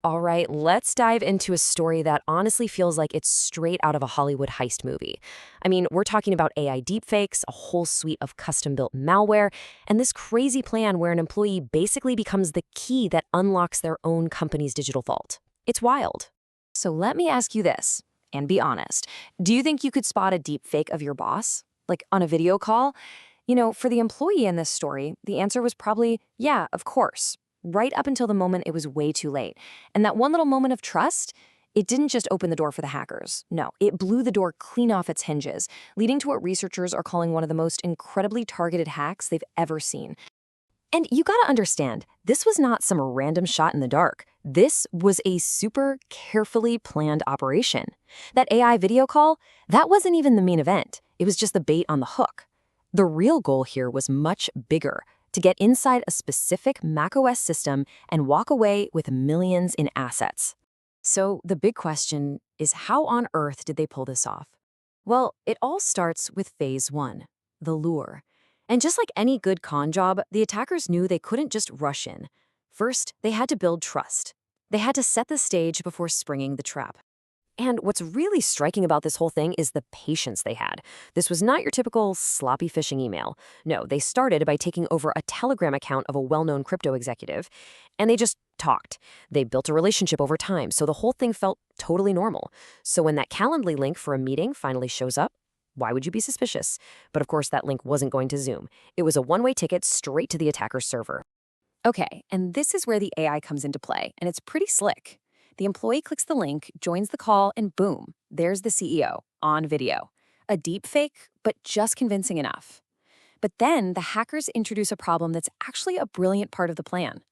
All right, let's dive into a story that honestly feels like it's straight out of a Hollywood heist movie. I mean, we're talking about AI deepfakes, a whole suite of custom-built malware, and this crazy plan where an employee basically becomes the key that unlocks their own company's digital vault. It's wild. So let me ask you this, and be honest. Do you think you could spot a deepfake of your boss? Like on a video call? For the employee in this story, the answer was probably, yeah, of course, right up until the moment it was way too late. And that one little moment of trust, it didn't just open the door for the hackers. No, it blew the door clean off its hinges, leading to what researchers are calling one of the most incredibly targeted hacks they've ever seen. And you gotta understand, this was not some random shot in the dark. This was a super carefully planned operation. That AI video call, that wasn't even the main event. It was just the bait on the hook. The real goal here was much bigger, to get inside a specific macOS system and walk away with millions in assets. So the big question is, how on earth did they pull this off? Well, it all starts with phase one, the lure. And just like any good con job, the attackers knew they couldn't just rush in. First, they had to build trust. They had to set the stage before springing the trap. And what's really striking about this whole thing is the patience they had. This was not your typical sloppy phishing email. No, they started by taking over a Telegram account of a well-known crypto executive, and they just talked. They built a relationship over time, so the whole thing felt totally normal. So when that Calendly link for a meeting finally shows up, why would you be suspicious? But of course, that link wasn't going to Zoom. It was a one-way ticket straight to the attacker's server. Okay, and this is where the AI comes into play, and it's pretty slick. The employee clicks the link, joins the call, and boom, there's the CEO on video. A deep fake, but just convincing enough. But then the hackers introduce a problem that's actually a brilliant part of the plan.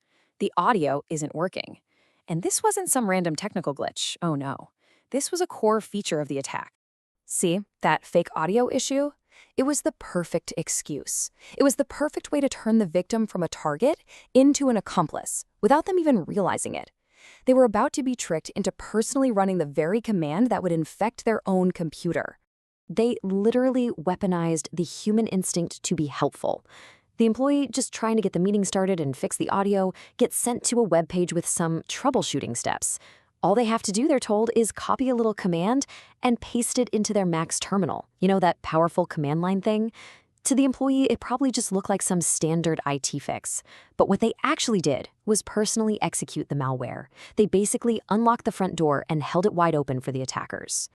The audio isn't working. And this wasn't some random technical glitch. Oh no. This was a core feature of the attack. See, that fake audio issue? It was the perfect excuse. It was the perfect way to turn the victim from a target into an accomplice, without them even realizing it. They were about to be tricked into personally running the very command that would infect their own computer. They literally weaponized the human instinct to be helpful. The employee, just trying to get the meeting started and fix the audio, gets sent to a web page with some troubleshooting steps. All they have to do, they're told, is copy a little command and paste it into their Mac's terminal. You know, that powerful command line thing? To the employee, it probably just looked like some standard IT fix. But what they actually did was personally execute the malware. They basically unlocked the front door and held it wide open for the attackers.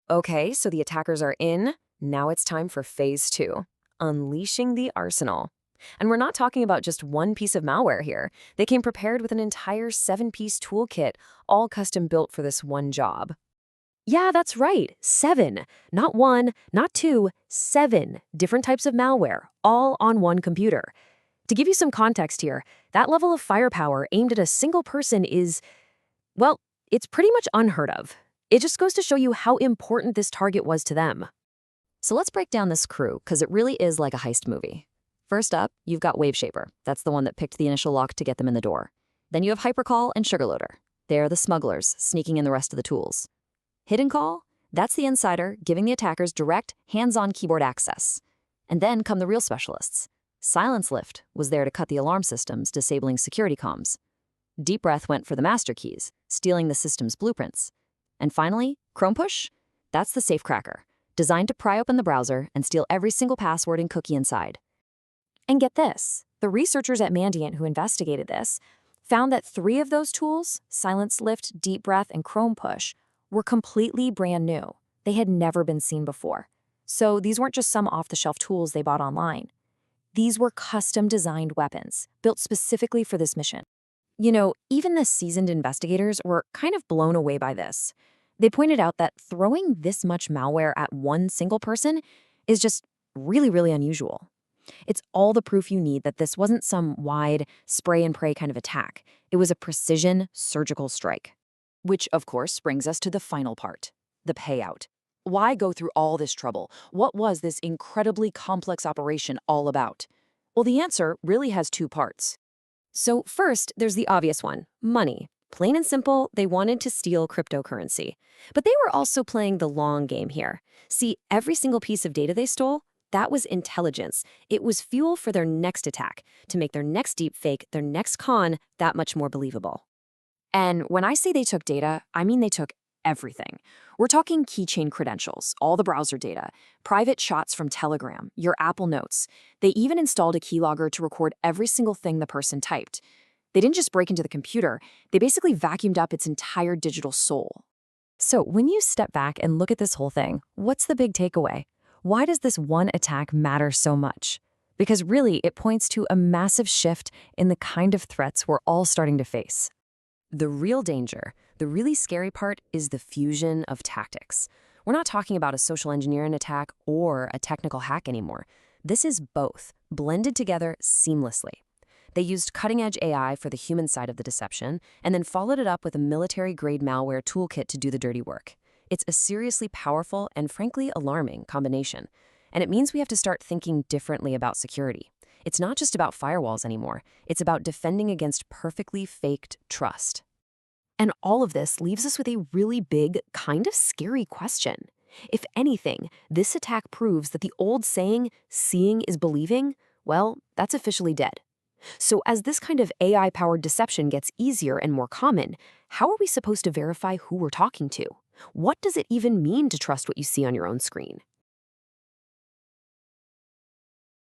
Okay, so the attackers are in. Now it's time for phase two, unleashing the arsenal. And we're not talking about just one piece of malware here. They came prepared with an entire 7-piece toolkit, all custom built for this one job. Yeah, that's right, 7. Not 1, not 2, 7 different types of malware, all on one computer. To give you some context here, that level of firepower aimed at a single person is, well, it's pretty much unheard of. It just goes to show you how important this target was to them. So let's break down this crew, because it really is like a heist movie. First up, you've got Waveshaper. That's the one that picked the initial lock to get them in the door. Then you have Hypercall and Sugarloader. They're the smugglers, sneaking in the rest of the tools. Hidden Call? That's the insider, giving the attackers direct, hands-on keyboard access. And then come the real specialists. Silence Lift was there to cut the alarm systems, disabling security comms. Deep Breath went for the master keys, stealing the system's blueprints. And finally, Chrome Push? That's the safe cracker, designed to pry open the browser and steal every single password and cookie inside. And get this, the researchers at Mandiant who investigated this found that 3 of those tools, Silence Lift, Deep Breath, and Chrome Push, were completely brand new. They had never been seen before. So these weren't just some off-the-shelf tools they bought online. These were custom-designed weapons, built specifically for this mission. Even the seasoned investigators were kind of blown away by this. They pointed out that throwing this much malware at one single person is just really, really unusual. It's all the proof you need that this wasn't some wide, spray-and-pray kind of attack. It was a precision, surgical strike. Which, of course, brings us to the final part, the payout. Why go through all this trouble? What was this incredibly complex operation all about? Well, the answer really has 2 parts. So first, there's the obvious one, money. Plain and simple, they wanted to steal cryptocurrency. But they were also playing the long game here. See, every single piece of data they stole, that was intelligence. It was fuel for their next attack, to make their next deepfake, their next con, that much more believable. And when I say they took data, I mean they took everything. We're talking keychain credentials, all the browser data, private shots from Telegram, your Apple Notes. They even installed a keylogger to record every single thing the person typed. They didn't just break into the computer, they basically vacuumed up its entire digital soul. So when you step back and look at this whole thing, what's the big takeaway? Why does this one attack matter so much? Because really, it points to a massive shift in the kind of threats we're all starting to face. The real danger, the really scary part, is the fusion of tactics. We're not talking about a social engineering attack or a technical hack anymore. This is both, blended together seamlessly. They used cutting-edge AI for the human side of the deception, and then followed it up with a military-grade malware toolkit to do the dirty work. It's a seriously powerful and frankly alarming combination. And it means we have to start thinking differently about security. It's not just about firewalls anymore. It's about defending against perfectly faked trust. And all of this leaves us with a really big, kind of scary question. If anything, this attack proves that the old saying, seeing is believing, well, that's officially dead. So as this kind of AI-powered deception gets easier and more common, how are we supposed to verify who we're talking to? What does it even mean to trust what you see on your own screen?